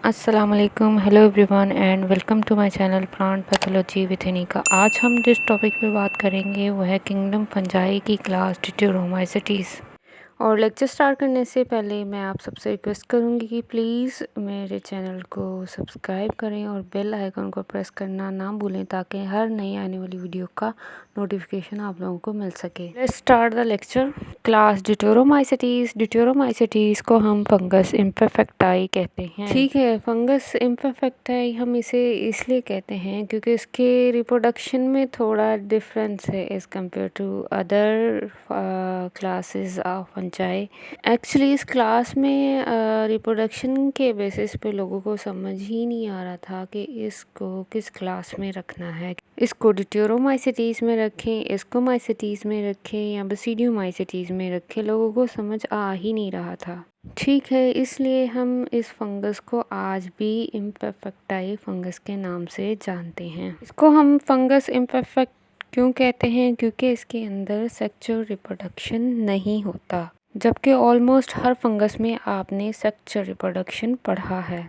अस्सलाम वालेकुम, hello everyone and welcome to my channel plant pathology with Anika. आज हम जिस टॉपिक पे बात करेंगे वो है किंगडम फंजाई की क्लास डिट्यूरोमाइसीटीज़। और लेक्चर स्टार्ट करने से पहले मैं आप सबसे रिक्वेस्ट करूंगी कि प्लीज़ मेरे चैनल को सब्सक्राइब करें और बेल आइकन को प्रेस करना ना भूलें ताकि हर नई आने वाली वीडियो का नोटिफिकेशन आप लोगों को मिल सके। Let's start the lecture. Class deuteromycetes. Deuteromycetes को हम फंगस इम्परफेक्टाई कहते हैं। ठीक है, फंगस इम्परफेक्टाई हम इसे इसलिए कहते हैं क्योंकि इसके रिप्रोडक्शन में थोड़ा डिफरेंस है as compared to other classes of fungi. Actually इस क्लास में रिप्रोडक्शन के बेसिस पे लोगों को समझ ही नहीं आ रहा था कि इसको किस क्लास में रखना है। इसको डिट्यूरोमाइसीटीज़ में रखें, इसको माइसीटीज़ में रखें या बसीडियोमाइसीटीज़ में रखें, लोगों को समझ आ ही नहीं रहा था। ठीक है, इसलिए हम इस फंगस को आज भी इम्परफेक्टाई फंगस के नाम से जानते हैं। इसको हम फंगस इम्परफेक्ट क्यों कहते हैं? क्योंकि इसके अंदर सेक्सुअल रिप्रोडक्शन नहीं होता, जबकि ऑलमोस्ट हर फंगस में आपने सेक्सुअल रिप्रोडक्शन पढ़ा है।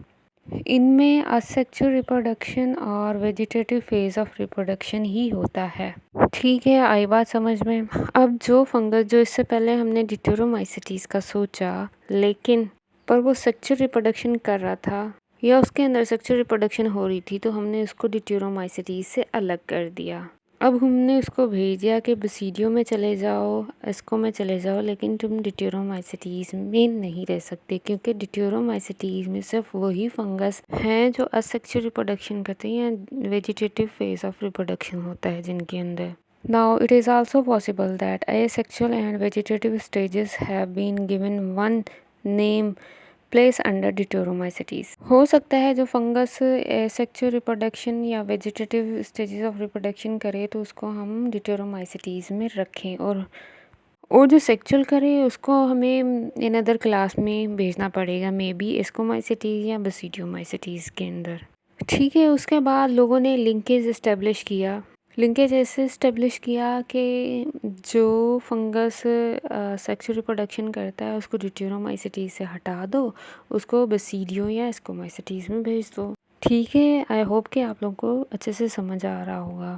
इनमें असेक्सुअल रिप्रोडक्शन और वेजिटेटिव फेज ऑफ रिप्रोडक्शन ही होता है। ठीक है, आई बात समझ में। अब जो फंगस जो इससे पहले हमने डिट्यूरोमाइसीटीज़ का सोचा, लेकिन पर वो सेक्सुअल रिप्रोडक्शन कर रहा था या उसके अंदर सेक्सुअल रिप्रोडक्शन हो रही थी, तो हमने उसको डिट्यूरोमाइसीटीज़ से अलग कर दिया। अब हमने उसको भेज दिया कि बसीडियो में चले जाओ, एस्को में चले जाओ, लेकिन तुम डिट्यूरोमाइसीटीज़ में नहीं रह सकते, क्योंकि डिट्यूरोमाइसीटीज़ में सिर्फ वही फंगस हैं जो असेक्सुअल रिप्रोडक्शन करते हैं या वेजिटेटिव फेज ऑफ रिप्रोडक्शन होता है जिनके अंदर। Now it is also possible that asexual and vegetative stages have been given one name place under deuteromycetes. हो सकता है जो फंगस सेक्सुअल रिप्रोडक्शन या वेजिटेटिव स्टेजेस ऑफ रिप्रोडक्शन करे तो उसको हम डिट्यूरोमाइसीटीज़ में रखें, और जो सेक्सुअल करे उसको हमें इन अदर क्लास में भेजना पड़ेगा, मे बी एस्कोमाइसीटीज़ या बसीडियोमाइसीटीज़ के अंदर। ठीक है, उसके बाद लोगों ने लिंकेज इस्टेब्लिश किया। लिंकेज ऐसे इस्टेब्लिश किया कि जो फंगस सेक्सुअल रिप्रोडक्शन करता है उसको डिट्यूरोमाइसीटीज़ से हटा दो, उसको बसीडियो या एस्कोमाइसीटीज़ में भेज दो। ठीक है, आई होप कि आप लोगों को अच्छे से समझ आ रहा होगा।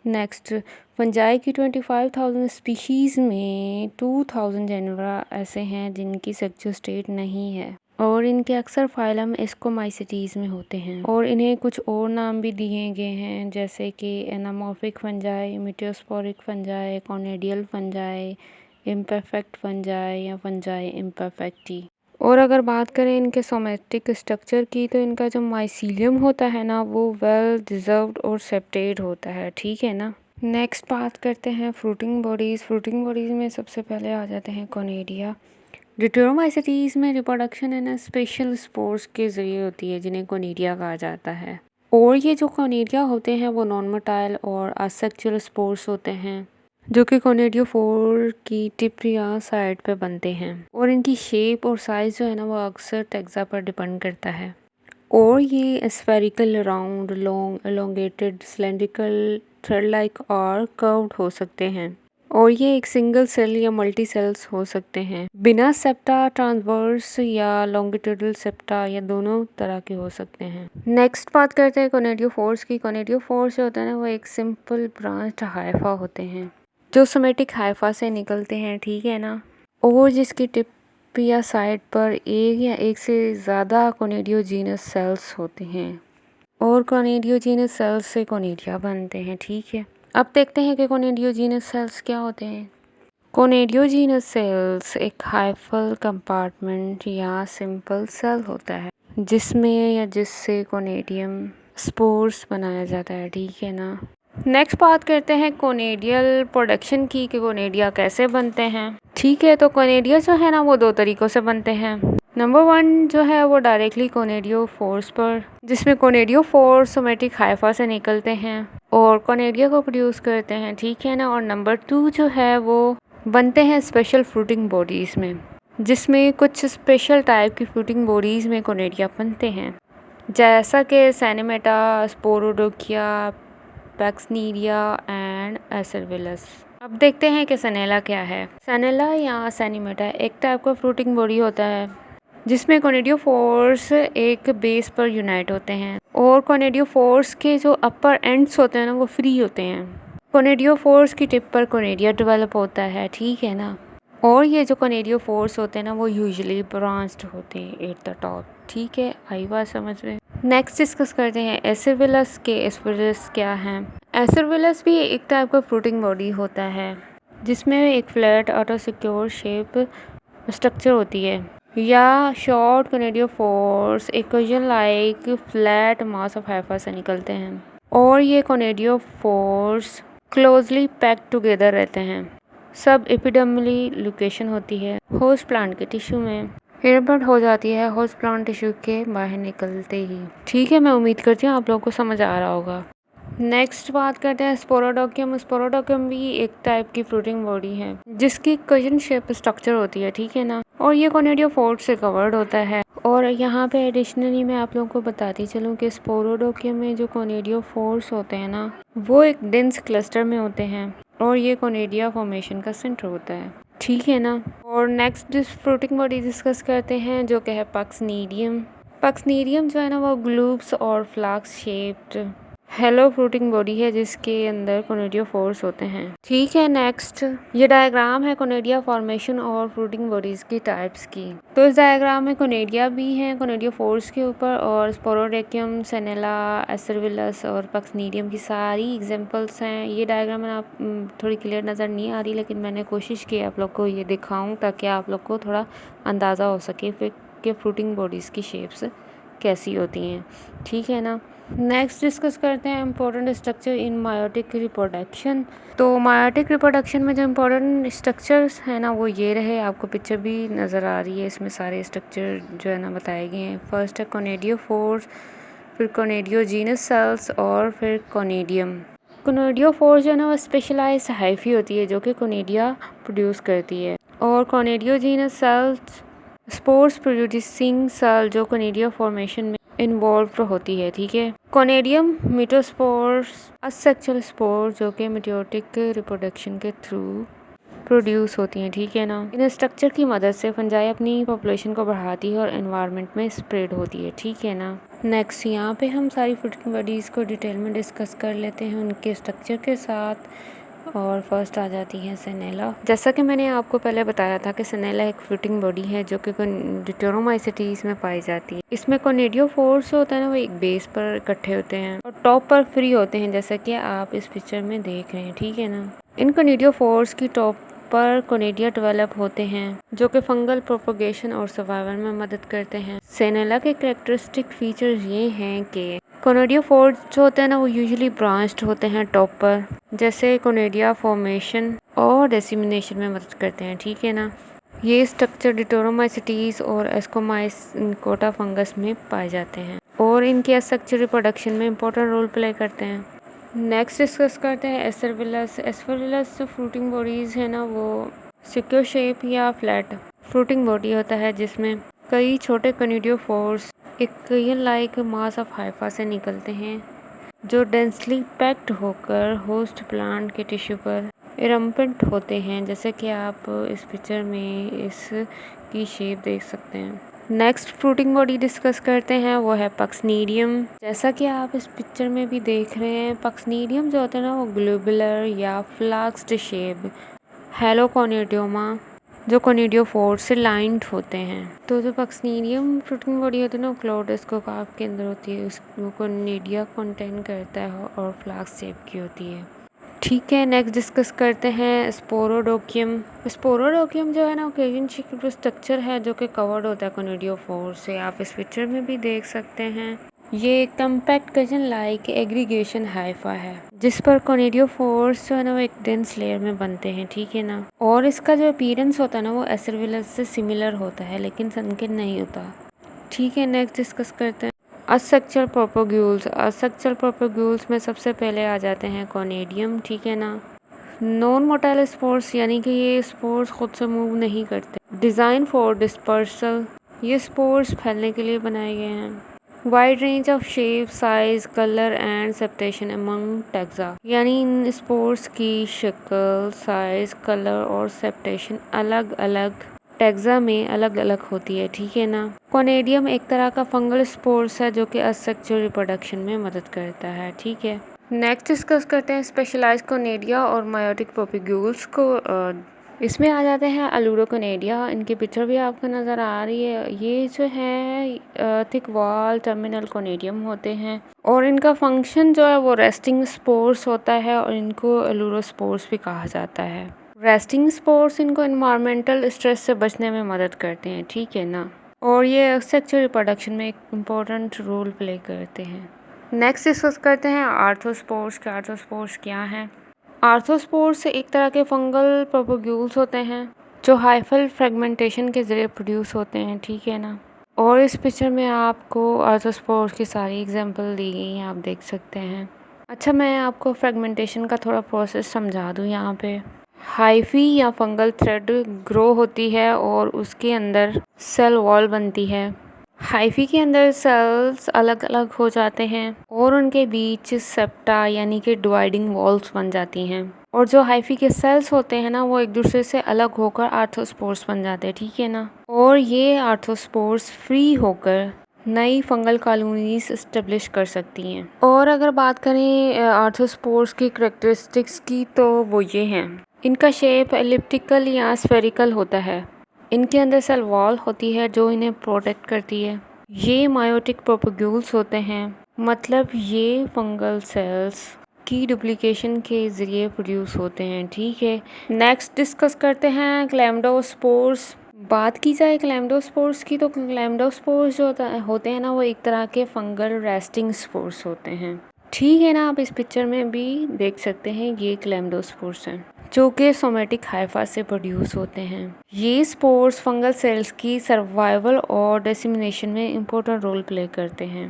नेक्स्ट, फंजाई की 25,000 स्पीशीज़ में 2,000 जानवर ऐसे हैं जिनकी सेक्सुअल स्टेट नहीं है, और इनके अक्सर फाइलम एस्कोमाइसीटीज़ में होते हैं, और इन्हें कुछ और नाम भी दिए गए हैं, जैसे कि anamorphic fungi, mitosporic fungi, conidial fungi, imperfect fungi या फंजाई इम्परफेक्टी। और अगर बात करें इनके सोमेटिक स्ट्रक्चर की, तो इनका जो माइसीलियम होता है ना, वो वेल डिजर्व्ड और सेप्टेड होता है। ठीक है ना। नेक्स्ट बात करते हैं फ्रूटिंग बॉडीज़। फ्रूटिंग बॉडीज़ में सबसे पहले आ जाते हैं कोनेडिया। डिट्यूरोमाइसीटीज़ में रिप्रोडक्शन है ना स्पेशल स्पोर्स के ज़रिए होती है, जिन्हें कोनेडिया कहा जाता है। और ये जो कोनेडिया होते हैं वो नॉन मोटाइल और असेक्सुअल स्पोर्स होते हैं, जो कि कोनेडियोफोर की टिप या साइड पे बनते हैं, और इनकी शेप और साइज़ जो है ना वो अक्सर टेक्सा पर डिपेंड करता है। और ये spherical, round, long, elongated, cylindrical, thread like और कर्व्ड हो सकते हैं, और ये एक सिंगल सेल या मल्टी सेल्स हो सकते हैं, बिना सेप्टा, ट्रांसवर्स या लॉन्गिट्यूडल सेप्टा, या दोनों तरह के हो सकते हैं। नेक्स्ट बात करते हैं कोनेडियोफोर्स की। कोनेडियोफोर्स जो होता है ना वो एक सिंपल ब्रांच्ड हाइफा होते हैं जो सोमेटिक हाइफा से निकलते हैं। ठीक है ना। और जिसकी टिप या साइड पर एक या एक से ज़्यादा कोनेडियोजीनस सेल्स होते हैं, और कोनेडियोजीनस सेल्स से कोनेडिया बनते हैं। ठीक है, अब देखते हैं कि कोनेडियोजीनस सेल्स क्या होते हैं। कोनेडियोजीनस सेल्स एक हाइफल कंपार्टमेंट या सिंपल सेल होता है जिसमें या जिससे कोनेडियम स्पोर्स बनाया जाता है। ठीक है ना। नेक्स्ट बात करते हैं कोनेडियल प्रोडक्शन की, कि कोनेडिया कैसे बनते हैं। ठीक है, तो कोनेडिया जो है ना वो दो तरीक़ों से बनते हैं। नंबर 1 जो है वो डायरेक्टली कोनेडियोफोर्स पर, जिसमें कोनेडियोफोर्स सोमेटिक हाइफा से निकलते हैं और कोनेडिया को प्रोड्यूस करते हैं। ठीक है ना। और नंबर 2 जो है वो बनते हैं स्पेशल फ्रूटिंग बॉडीज़ में, जिसमें कुछ स्पेशल टाइप की फ्रूटिंग बॉडीज़ में कोनेडिया बनते हैं, जैसा कि सैनिमेटा, स्पोरोडोकिया, पैक्सनीरिया एंड एसरविलस। अब देखते हैं कि सनेला क्या है। सनेला या सैनिमेटा एक टाइप का फ्रूटिंग बॉडी होता है जिसमें कोनिडियोफोर्स एक बेस पर यूनाइट होते हैं और कोनिडियोफोर्स के जो अपर एंड्स होते हैं ना वो फ्री होते हैं। कोनिडियोफोर्स की टिप पर कोनिडिया डेवलप होता है, ठीक है ना। और ये जो कोनिडियोफोर्स होते हैं ना वो यूजुअली ब्रांच्ड होते हैं एट द टॉप, ठीक है। आई बात समझ में। नेक्स्ट डिस्कस करते हैं एस्पेरिलस के। एस्पेरिलस क्या है? एस्पेरिलस भी एक टाइप का फ्रूटिंग बॉडी होता है जिसमें एक flat auto secure shape structure होती है या short कोनिडियोफोर्स equation like flat mass of Haifa से निकलते हैं और ये कोनिडियोफोर्स क्लोजली पैक्ड टुगेदर रहते हैं। सब एपिडर्मली लोकेशन होती है होस्ट प्लांट के टिश्यू में, इम्प्रिंट हो जाती है होस्ट प्लांट टिश्यू के बाहर निकलते ही, ठीक है। मैं उम्मीद करती हूँ आप लोगों को समझ आ रहा होगा। नेक्स्ट बात करते हैं स्पोरोडोकियम। स्पोरोडोकियम भी एक टाइप की फ्रूटिंग बॉडी है जिसकी कजन शेप स्ट्रक्चर होती है, ठीक है ना। और ये कोनिडियोफोर्स से कवर्ड होता है। और यहाँ पे एडिशनली मैं आप लोगों को बताती चलूँ कि स्पोरोडोकियम में जो कोनिडियोफोर्स होते हैं ना वो एक डेंस क्लस्टर में होते हैं और ये कोनिडिया फॉर्मेशन का सेंटर होता है, ठीक है ना। और नेक्स्ट फ्रूटिंग बॉडी डिस्कस करते हैं जो कि है पक्सनीडियम। पक्सनीडियम जो है ना वो ग्लूब्स और Flask shaped hello fruiting body है जिसके अंदर कोनिडियोफोर्स होते हैं, ठीक है। नेक्स्ट ये डायग्राम है कोनिडिया फॉर्मेशन और फ्रूटिंग बॉडीज की टाइप्स की। तो इस डायग्राम में कोनिडिया भी हैं कोनिडियोफोर्स के ऊपर और स्पोरोडेकियम, सेनेला, एस्पेरिलस और पक्सनीडियम की सारी एग्जांपल्स हैं। ये डायग्राम में आप थोड़ी क्लियर नज़र नहीं आ रही लेकिन मैंने कोशिश की आप लोग को ये दिखाऊं ताकि आप लोग को थोड़ा अंदाज़ा हो सके फिर कि फ्रूटिंग बॉडीज़ की शेप्स कैसी होती हैं, ठीक है ना। नेक्स्ट डिस्कस करते हैं important structure in meiotic reproduction. तो मायोटिक रिप्रोडक्शन में जो इम्पोर्टेंट स्ट्रक्चर्स हैं ना वो ये रहे, आपको पिक्चर भी नज़र आ रही है, इसमें सारे स्ट्रक्चर जो है ना बताए गए हैं। फर्स्ट है कोनिडियोफोर्स, फिर कोनिडियोजीनस सेल्स और फिर कोनिडियम। कोनिडियोफोर्स जो है ना वो स्पेशलाइज्ड हाइफी होती है जो कि कोनिडिया प्रोड्यूस करती है और कोनिडियोजीनस सेल्स स्पोर्स प्रोड्यूसिंग सेल जो कोनिडिया फॉर्मेशन में इन्वॉल्व होती है, ठीक है। कोनिडियम मिटोस्पोर्स असेक्सुअल स्पोर जो कि मेटियोटिक रिप्रोडक्शन के थ्रू प्रोड्यूस होती हैं, ठीक है ना। इन स्ट्रक्चर की मदद से फंजाई अपनी पॉपुलेशन को बढ़ाती है और एनवायरनमेंट में स्प्रेड होती है, ठीक है ना। नेक्स्ट यहाँ पे हम सारी फ्रूटिंग बॉडीज़ को डिटेल में डिस्कस कर लेते हैं उनके स्ट्रक्चर के साथ। और फर्स्ट आ जाती है सेनेला। जैसा कि मैंने आपको पहले बताया था कि सेनेला एक फ्रूटिंग बॉडी है जो कि डिटोरोमाइसिटीज में पाई जाती है। इसमें कोनिडियोफोर्स होता है ना वो एक बेस पर इकट्ठे होते हैं और टॉप पर फ्री होते हैं जैसा कि आप इस पिक्चर में देख रहे हैं, ठीक है ना। इन कोनिडियोफोर्स की टॉप पर कोनिडिया डेवलप होते हैं जो कि फंगल प्रोपगेशन और सर्वाइवल में मदद करते हैं। सेनेला के कैरेक्टरिस्टिक फीचर्स ये हैं कि कोनिडियोफोर्स जो होते हैं ना वो यूजुअली ब्रांच्ड होते हैं टॉप पर, जैसे कोनिडिया फॉर्मेशन और डिसेमिनेशन में मदद करते हैं, ठीक है ना। ये स्ट्रक्चर डिटोरोमाइसिटीज और एस्कोमाइकोटा फंगस में पाए जाते हैं और इनके एसेक्सुअल रिप्रोडक्शन में इंपॉर्टेंट रोल प्ले करते हैं। नेक्स्ट डिस्कस करते हैं एस्पेरिलस। एस्पेरिलस जो फ्रूटिंग बॉडीज़ है ना वो सिक्योर शेप या फ्लैट फ्रूटिंग बॉडी होता है जिसमें कई छोटे कोनिडियोफोर्स एक लाइक मास ऑफ हाइफा से निकलते हैं जो डेंसली पैक्ड होकर होस्ट प्लांट के टिश्यू पर इरम्पेंट होते हैं, जैसे कि आप इस पिक्चर में इसकी शेप देख सकते हैं। नेक्स्ट फ्रूटिंग बॉडी डिस्कस करते हैं वो है पक्सनीडियम। जैसा कि आप इस पिक्चर में भी देख रहे हैं पक्सनीडियम जो होता है ना वो ग्लोबुलर या फ्लाक्स्ड शेप हेलोकोनिडियोमा जो कोनिडियोफोर्स से लाइंड होते हैं। तो जो पक्सनीडियम फ्रूटिंग बॉडी होती है ना वो क्लोडेस्कोकार्प के अंदर होती है, वो कोनिडिया कंटेन करता है और फ्लाक्स शेप की होती है, ठीक है। नेक्स्ट डिस्कस करते हैं स्पोरोडोकियम। स्पोरोडोकियम जो है ना ओकेजन शेप स्ट्रक्चर है जो कि कवर्ड होता है कोनिडियोफोर्स से, आप इस पिक्चर में भी देख सकते हैं। ये compact cousin like aggregation Haifa है जिस पर कोनिडियोफोर्स जो है ना वो एक डेंस लेयर में बनते हैं, ठीक है ना। और इसका जो अपीयरेंस होता है ना वो एस्पेरिलस से सिमिलर होता है लेकिन संकीर्ण नहीं होता, ठीक है। नेक्स्ट डिस्कस करते हैं असेक्सुअल प्रोपोग्यूल्स। असेक्सुअल प्रोपोग्यूल्स में सबसे पहले आ जाते हैं कोनिडियम, ठीक है ना। नॉन मोटाइल स्पोर्स यानी कि ये स्पोर्स खुद से मूव नहीं करते। डिज़ाइन फॉर डिस्पर्सल, ये स्पोर्स फैलने के लिए बनाए गए हैं। Wide range of shape, size, colour and septation among taxa, यानी इन स्पोर्स की शक्ल, साइज, कलर और सेप्टेशन अलग अलग टैक्सा में अलग अलग होती है, ठीक है ना। कोनेडियम एक तरह का फंगल स्पोर्स है जो कि असेक्सुअल रिप्रोडक्शन में मदद करता है, ठीक है। नेक्स्ट डिस्कस करते हैं स्पेशलाइज कोनेडिया और मायोटिक प्रोपिग्यूल्स को। इसमें आ जाते हैं अलूरोकोनेडिया। इनकी पिक्चर भी आपको नज़र आ रही है। ये जो है थिक वॉल टर्मिनल कोनेडियम होते हैं और इनका फंक्शन जो है वो रेस्टिंग स्पोर्स होता है और इनको अलूरोस्पोर्स भी कहा जाता है। रेस्टिंग स्पोर्स इनको एनवायरमेंटल स्ट्रेस से बचने में मदद करते हैं, ठीक है ना। और ये सेक्सुअल रिप्रोडक्शन में एक इम्पोर्टेंट रोल प्ले करते हैं। नेक्स्ट डिस्कस करते हैं आर्थ्रोस्पोर्स के। आर्थ्रोस्पोर्स क्या हैं? आर्थ्रोस्पोर्स एक तरह के फंगल प्रोपोग्यूल्स होते हैं जो हाइफल फ्रेगमेंटेशन के ज़रिए प्रोड्यूस होते हैं, ठीक है ना। और इस पिक्चर में आपको आर्थ्रोस्पोर्स की सारी एग्जांपल दी गई हैं, आप देख सकते हैं। अच्छा, मैं आपको फ्रेगमेंटेशन का थोड़ा प्रोसेस समझा दूँ। यहाँ पे हाइफी या फंगल थ्रेड ग्रो होती है और उसके अंदर सेल वॉल बनती है। हाइफी के अंदर सेल्स अलग अलग हो जाते हैं और उनके बीच सेप्टा यानी कि डिवाइडिंग वॉल्स बन जाती हैं। और जो हाइफी के सेल्स होते हैं ना, वो एक दूसरे से अलग होकर आर्थ्रोस्पोर्स बन जाते हैं, ठीक है ना। और ये आर्थ्रोस्पोर्स फ्री होकर नई फंगल कॉलोनीज एस्टेब्लिश कर सकती हैं। और अगर बात करें आर्थ्रोस्पोर्स की करैक्टरिस्टिक्स की, तो वो ये हैं। इनका शेप एलिप्टिकल या स्फेरिकल होता है। इनके अंदर सेल वॉल होती है जो इन्हें प्रोटेक्ट करती है। ये मायोटिक प्रोपोग्यूल्स होते हैं, मतलब ये फंगल सेल्स की डुप्लीकेशन के ज़रिए प्रोड्यूस होते हैं, ठीक है। नेक्स्ट डिस्कस करते हैं क्लैम्डोस्पोर्स। बात की जाए क्लैम्डोस्पोर्स की, तो क्लैम्डोस्पोर्स जो होते हैं ना, वो एक तरह के फंगल रेस्टिंग स्पोर्स होते हैं, ठीक है ना। आप इस पिक्चर में भी देख सकते हैं, ये क्लैम्डोस्पोर्स हैं जो कि सोमेटिक हाइफा से प्रोड्यूस होते हैं। ये स्पोर्स फंगल सेल्स की सर्वाइवल और डिसेमिनेशन में इम्पोर्टेंट रोल प्ले करते हैं।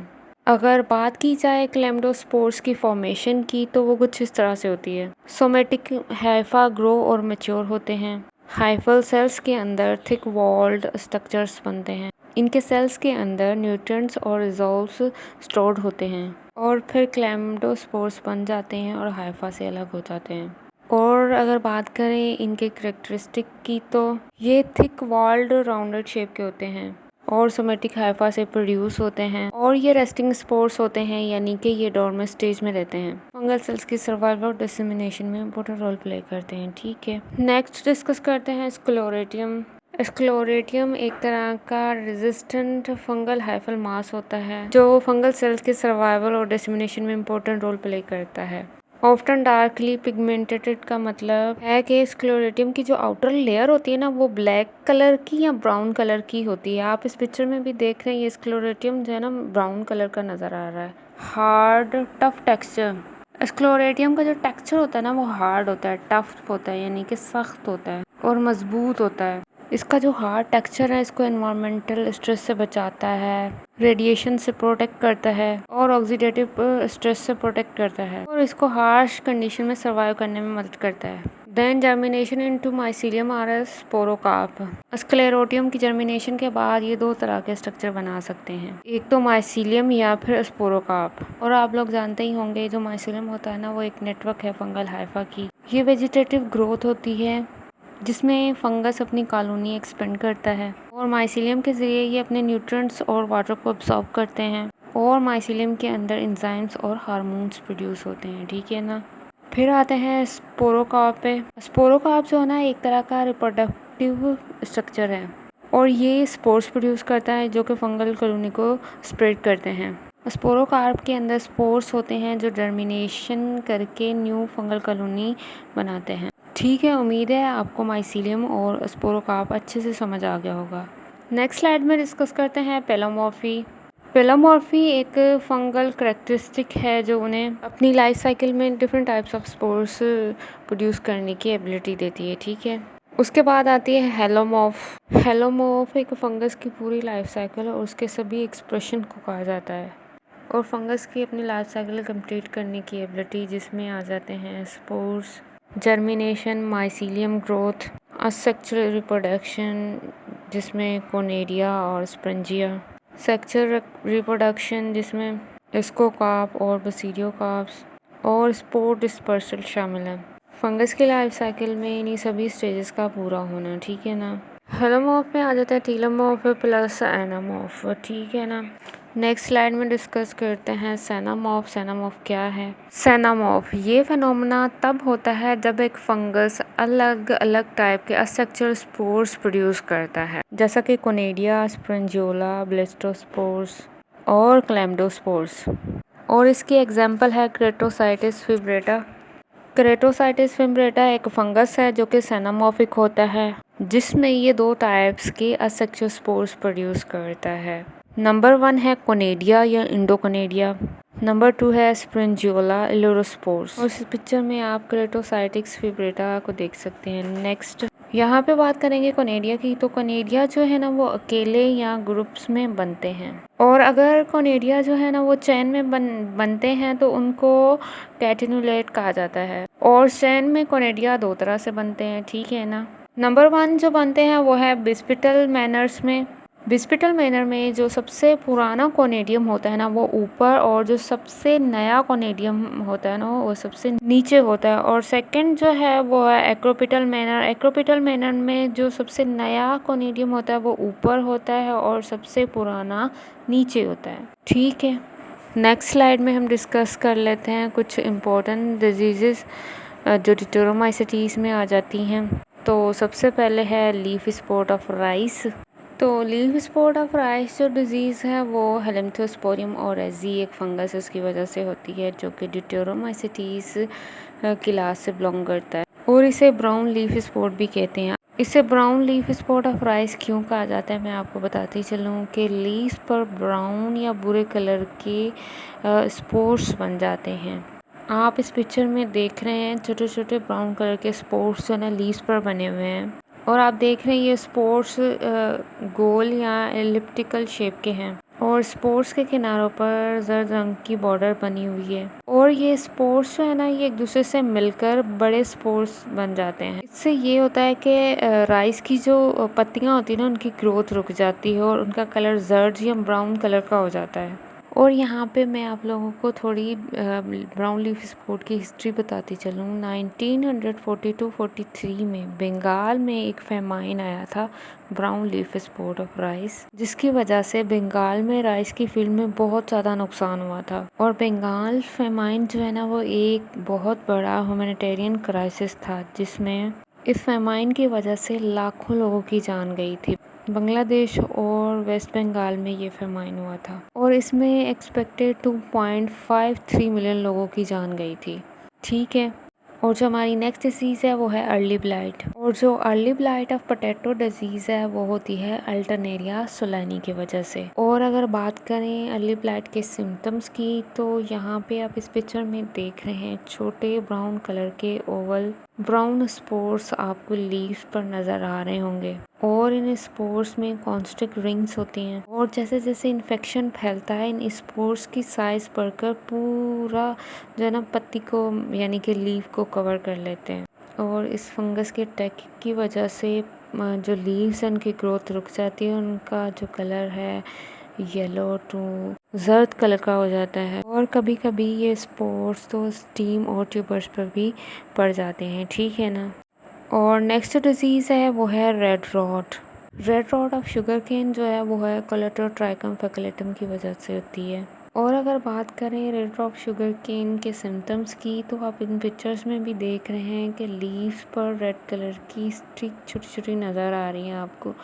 अगर बात की जाए क्लैम्डोस्पोर्स की फॉर्मेशन की, तो वो कुछ इस तरह से होती है। सोमेटिक हाइफा ग्रो और मैच्योर होते हैं। हाइफल सेल्स के अंदर थिक वॉल्ड स्ट्रक्चर्स बनते हैं। इनके सेल्स के अंदर न्यूट्रिएंट्स और रिजोल्व्स स्टोर्ड होते हैं और फिर क्लैम्डोस्पोर्स बन जाते हैं और हाइफा से अलग हो जाते हैं। और अगर बात करें इनके करेक्टरिस्टिक की, तो ये थिक वॉल्ड राउंडेड शेप के होते हैं और सोमेटिक हाइफा से प्रोड्यूस होते हैं और ये रेस्टिंग स्पोर्स होते हैं, यानी कि ये डोर्मेंट स्टेज में रहते हैं। फंगल सेल्स की सर्वाइवल और डिसेमिनेशन में इम्पोर्टेंट रोल प्ले करते हैं, ठीक है। नेक्स्ट डिस्कस करते हैं स्क्लेरोटियम। स्क्लेरोटियम एक तरह का रेजिस्टेंट फंगल हाइफल मास होता है जो फंगल सेल्स के सर्वाइवल और डिसेमिनेशन में इम्पोर्टेंट रोल प्ले करता है। ऑफ्टन डार्कली पिगमेंटेड का मतलब है कि स्क्लेरोटियम की जो आउटर लेयर होती है ना, वो ब्लैक कलर की या ब्राउन कलर की होती है। आप इस पिक्चर में भी देख रहे हैं, ये स्क्लेरोटियम जो है ना, ब्राउन कलर का नज़र आ रहा है। Hard tough texture. स्क्लेरोटियम का जो टेक्सचर होता है ना, वो हार्ड होता है, टफ होता है, यानी कि सख्त होता है और मजबूत होता है। इसका जो हार्ड टेक्सचर है, इसको एनवायरमेंटल स्ट्रेस से बचाता है, रेडिएशन से प्रोटेक्ट करता है और ऑक्सीडेटिव स्ट्रेस से प्रोटेक्ट करता है और इसको हार्श कंडीशन में सर्वाइव करने में मदद करता है। देन जर्मिनेशन इनटू माइसीलियम और स्पोरोकार्प। स्क्लेरोटियम की जर्मिनेशन के बाद ये दो तरह के स्ट्रक्चर बना सकते हैं, एक तो माइसीलियम या फिर स्पोरोकार्प। और आप लोग जानते ही होंगे, जो माइसीलियम होता है ना, वो एक नेटवर्क है फंगल हाइफा की। ये वेजिटेटिव ग्रोथ होती है जिसमें फंगस अपनी कॉलोनी एक्सपेंड करता है और माइसीलियम के ज़रिए ये अपने न्यूट्रिएंट्स और वाटर को अब्सॉर्ब करते हैं और माइसीलियम के अंदर एंजाइम्स और हार्मोन्स प्रोड्यूस होते हैं, ठीक है ना। फिर आते हैं स्पोरोकार्प पे। स्पोरोकार्प जो है ना, एक तरह का रिप्रोडक्टिव स्ट्रक्चर है और ये स्पोर्स प्रोड्यूस करता है जो कि फंगल कॉलोनी को स्प्रेड करते हैं। स्पोरोकार्प के अंदर स्पोर्स होते हैं जो जर्मिनेशन करके न्यू फंगल कॉलोनी बनाते हैं, ठीक है। उम्मीद है आपको माइसीलियम और स्पोरोकार्प अच्छे से समझ आ गया होगा। नेक्स्ट स्लाइड में डिस्कस करते हैं पेलोमॉर्फी। पेलोमॉर्फी एक फंगल करेक्टरिस्टिक है जो उन्हें अपनी लाइफ साइकिल में different types of spores produce करने की एबिलिटी देती है, ठीक है। उसके बाद आती है हेलोमॉर्फ। हेलोमॉर्फ एक फंगस की पूरी लाइफ साइकिल और उसके सभी एक्सप्रेशन को कहा जाता है और फंगस की अपनी लाइफ साइकिल कंप्लीट करने की एबिलिटी, जिसमें आ जाते हैं spores, germination, mycelium growth, asexual reproduction जिसमें कोनेडिया और स्पंजिया, सेक्सुअल रिप्रोडक्शन जिसमें स्कोकार्प और बसीडियोकार्प्स और स्पोर डिस्पर्सल शामिल है। फंगस की लाइफ साइकिल में इन्हीं सभी स्टेजेस का पूरा होना, ठीक है ना। हेलोमॉर्फ में आ जाता है टीलोमॉर्फ प्लस एनामॉर्फ, ठीक है ना। नेक्स्ट स्लाइड में डिस्कस करते हैं सेनामॉर्फ। सेनामॉर्फ क्या है? सेनामॉर्फ ये फेनोमेना तब होता है जब एक फंगस अलग अलग टाइप के असेक्सुअल स्पोर्स प्रोड्यूस करता है, जैसा कि कोनेडिया, स्प्रेंजियोला, ब्लिस्टोस्पोर्स और क्लैम्डोस्पोर्स। और इसकी एग्जाम्पल है क्रेटोसाइटिस फिब्रेटा। क्रेटोसाइटिस फिब्रेटा एक फंगस है जो कि सेनामॉर्फिक होता है, जिसमें ये 2 टाइप्स के असेक्सुअल स्पोर्स प्रोड्यूस करता है। नंबर 1 है कोनेडिया या इंडोकोनेडिया। नंबर 2 है स्प्रेंजियोला इलोरोस्पोर्स। और इस पिक्चर में आप क्रेटोसाइटिस फिब्रेटा को देख सकते हैं। नेक्स्ट यहाँ पे बात करेंगे कोनेडिया की। तो कोनेडिया जो है ना वो अकेले या ग्रुप्स में बनते हैं, और अगर कोनेडिया जो है ना वो चैन में बनते हैं तो उनको कैटिनुलेट कहा जाता है। और चैन में कोनेडिया 2 तरह से बनते हैं, ठीक है ना। नंबर 1 जो बनते हैं वो है बिस्पिटल मैनर्स में। बिस्पिटल मैनर में जो सबसे पुराना कोनेडियम होता है ना वो ऊपर, और जो सबसे नया कोनेडियम होता है ना वो सबसे नीचे होता है। और सेकंड जो है वो है एक्रोपिटल मैनर। एक्रोपिटल मैनर में जो सबसे नया कोनेडियम होता है वो ऊपर होता है और सबसे पुराना नीचे होता है, ठीक है। नेक्स्ट स्लाइड में हम डिस्कस कर लेते हैं कुछ इम्पोर्टेंट डिजीज़ जो डिप्टेरोमाइसीटीज़ में आ जाती हैं। तो सबसे पहले है लीफ स्पॉट ऑफ राइस। तो लीफ स्पॉट ऑफ राइस जो डिज़ीज़ है वो हेलिम्थोस्पोरियम ओरेज़ी एक फंगस उसकी वजह से होती है, जो कि डिप्टेरोमाइसीटीज़ क्लास से बिलोंग करता है, और इसे ब्राउन लीफ स्पॉट भी कहते हैं। इसे brown leaf spot of rice क्यों कहा जाता है मैं आपको बताती चलूँ कि लीफ पर ब्राउन या भूरे कलर के स्पोर्स बन जाते हैं। आप इस पिक्चर में देख रहे हैं छोटे छोटे ब्राउन कलर के स्पोर्स जो है लीव्स पर बने हुए हैं, और आप देख रहे हैं ये स्पोर्स गोल या एलिप्टिकल शेप के हैं, और स्पोर्स के किनारों पर जर्द रंग की बॉर्डर बनी हुई है। और ये स्पोर्स जो है ना ये एक दूसरे से मिलकर बड़े स्पोर्स बन जाते हैं। इससे ये होता है कि राइस की जो पत्तियां होती है ना उनकी ग्रोथ रुक जाती है और उनका कलर जर्द या ब्राउन कलर का हो जाता है। और यहाँ पे मैं आप लोगों को थोड़ी ब्राउन लीफ स्पॉट की हिस्ट्री बताती चलूँ। 1942-43 में बंगाल में एक फेमाइन आया था brown leaf spot of rice, जिसकी वजह से बंगाल में राइस की फील्ड में बहुत ज़्यादा नुकसान हुआ था। और बंगाल फेमाइन जो है ना वो एक बहुत बड़ा ह्यूमैनिटेरियन क्राइसिस था, जिसमें इस फेमाइन की वजह से लाखों लोगों की जान गई थी। बांग्लादेश और वेस्ट बंगाल में ये फेमाइन हुआ था, और इसमें एक्सपेक्टेड 2.53 मिलियन लोगों की जान गई थी, ठीक है। और जो हमारी नेक्स्ट डिजीज़ है वो है अर्ली ब्लाइट। और जो early blight of potato disease है वो होती है अल्टरनेरिया सोलानी की वजह से। और अगर बात करें अर्ली ब्लाइट के सिम्टम्स की, तो यहाँ पे आप इस पिक्चर में देख रहे हैं छोटे ब्राउन कलर के ओवल ब्राउन स्पोर्स आपको लीव्स पर नज़र आ रहे होंगे, और इन स्पोर्स में कॉन्स्ट्रिक रिंग्स होती हैं, और जैसे जैसे इन्फेक्शन फैलता है इन स्पोर्स की साइज़ बढ़कर पूरा जो है ना पत्ती को यानी कि लीफ को कवर कर लेते हैं। और इस फंगस के अटैक की वजह से जो लीव्स हैं उनकी ग्रोथ रुक जाती है, उनका जो कलर है येलो टू जर्द कलर का हो जाता है। और कभी कभी ये स्पोर्स तो स्टीम और ट्यूबर्स पर भी पड़ जाते हैं, ठीक है ना। और नेक्स्ट डिजीज़ है वो है red rot. Red rot of sugar cane जो है वो है कोलेटोट्राइकम फैकुलेटम की वजह से होती है। और अगर बात करें रेड रॉट शुगर केन के सिम्टम्स की, तो आप इन पिक्चर्स में भी देख रहे हैं कि लीव्स पर रेड कलर की स्ट्रिक छोटी छोटी नज़र आ रही हैं आपको,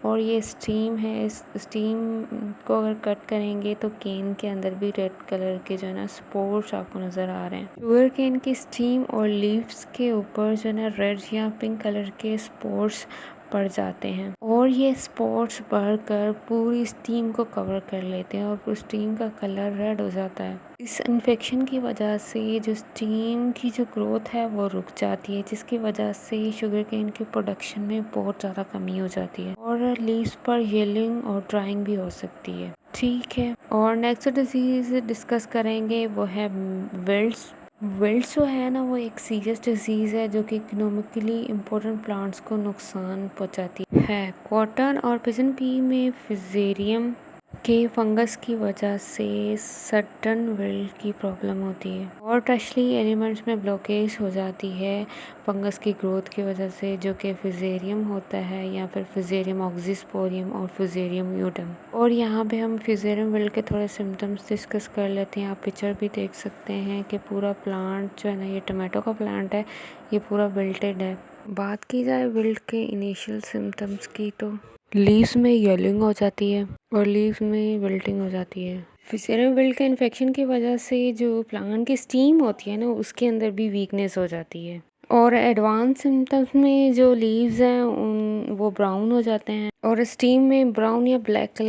और ये स्टीम है। इस स्टीम को अगर कट करेंगे तो केन के अंदर भी रेड कलर के जो है ना स्पोर्स आपको नज़र आ रहे हैं। शुगर केन की स्टीम और लीव्स के ऊपर जो है ना रेड या पिंक कलर के स्पोर्स पड़ जाते हैं, और ये स्पॉट्स बढ़कर पूरी स्टीम को कवर कर लेते हैं और पूरी स्टीम का कलर रेड हो जाता है। इस इन्फेक्शन की वजह से जो स्टीम की जो ग्रोथ है वो रुक जाती है, जिसकी वजह से शुगर केन की प्रोडक्शन में बहुत ज़्यादा कमी हो जाती है, और लीव्स पर येलिंग और ड्राइंग भी हो सकती है, ठीक है। और नेक्स्ट डिजीज़ डिस्कस करेंगे वो है विल्ट्स। विल्ट्स जो है ना वो एक सीरियस डिजीज़ है जो कि इकोनॉमिकली इम्पोर्टेंट प्लांट्स को नुकसान पहुंचाती है। कॉटन और पिजन पी में फिजेरियम कि फंगस की वजह से सडन विल्ट की प्रॉब्लम होती है और टर्शरी एलिमेंट्स में ब्लॉकेज हो जाती है फंगस की ग्रोथ की वजह से, जो कि फिजेरियम होता है या फिर फिजेरियम ऑक्सीस्पोरियम और फिजेरियम यूडम। और यहाँ पे हम फिजेरियम विल्ट के थोड़े सिम्टम्स डिस्कस कर लेते हैं। आप पिक्चर भी देख सकते हैं कि पूरा प्लांट जो है ना, ये टमाटो का प्लांट है, ये पूरा विल्टेड है। बात की जाए विल्ट के इनिशियल सिम्टम्स की तो लीव्स में येलोइंग हो जाती है और लीव्स में विल्टिंग हो जाती है। फिसेरियम विल्ट के इन्फेक्शन की वजह से जो प्लांट की स्टीम होती है ना, उसके अंदर भी वीकनेस हो जाती है। और एडवांस सिम्टम्स में जो लीव्स हैं वो ब्राउन हो जाते हैं और स्टीम में ब्राउन या ब्लैक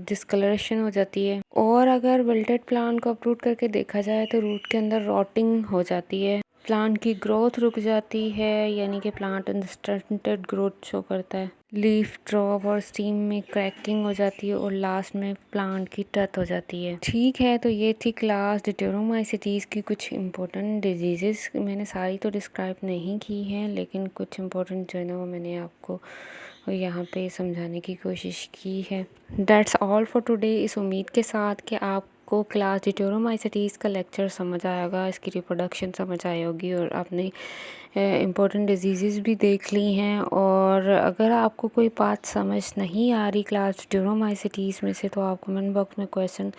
डिस्कलरेशन हो जाती है। और अगर विल्टेड प्लांट को अप्रूट करके देखा जाए तो रूट के अंदर रॉटिंग हो जाती है, प्लांट की ग्रोथ रुक जाती है, यानी कि प्लांट स्टंटेड ग्रोथ शो करता है। लीफ ड्रॉप और स्टीम में क्रैकिंग हो जाती है और लास्ट में प्लांट की डेथ हो जाती है। ठीक है, तो ये थी क्लास डिप्टेरोमाइसीटीज की कुछ इंपॉर्टेंट डिजीजेस। मैंने सारी तो डिस्क्राइब नहीं की हैं, लेकिन कुछ इंपॉर्टेंट जो है ना वो मैंने आपको यहाँ पे समझाने की कोशिश की है। That's all for today. इस उम्मीद के साथ कि आपको क्लास डिप्टेरोमाइसीटीज का लेक्चर समझ आएगा, इसकी रिप्रोडक्शन समझ आई होगी और आपने इम्पोर्टेंट डिजीज़ भी देख ली हैं। और अगर आपको कोई बात समझ नहीं आ रही क्लास डिप्टेरोमाइसीटीज में से, तो आप कमेंट बॉक्स में क्वेश्चन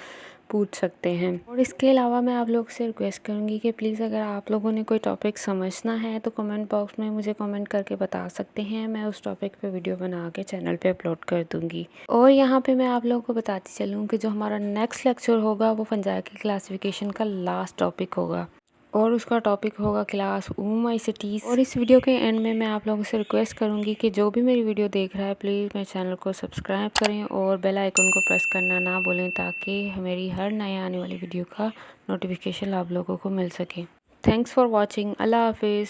पूछ सकते हैं। और इसके अलावा मैं आप लोग से रिक्वेस्ट करूँगी कि प्लीज़ अगर आप लोगों ने कोई टॉपिक समझना है तो कमेंट बॉक्स में मुझे कमेंट करके बता सकते हैं। मैं उस टॉपिक पे वीडियो बना के चैनल पे अपलोड कर दूँगी। और यहाँ पे मैं आप लोगों को बताती चलूँ कि जो हमारा नेक्स्ट लेक्चर होगा वो फंजाई की क्लासिफिकेशन का लास्ट टॉपिक होगा और उसका टॉपिक होगा क्लास ओमाइसीटीज। और इस वीडियो के एंड में मैं आप लोगों से रिक्वेस्ट करूंगी कि जो भी मेरी वीडियो देख रहा है प्लीज़ मेरे चैनल को सब्सक्राइब करें और बेल आइकन को प्रेस करना ना भूलें, ताकि मेरी हर नए आने वाली वीडियो का नोटिफिकेशन आप लोगों को मिल सके। Thanks for watching. अल्लाह हाफिज़।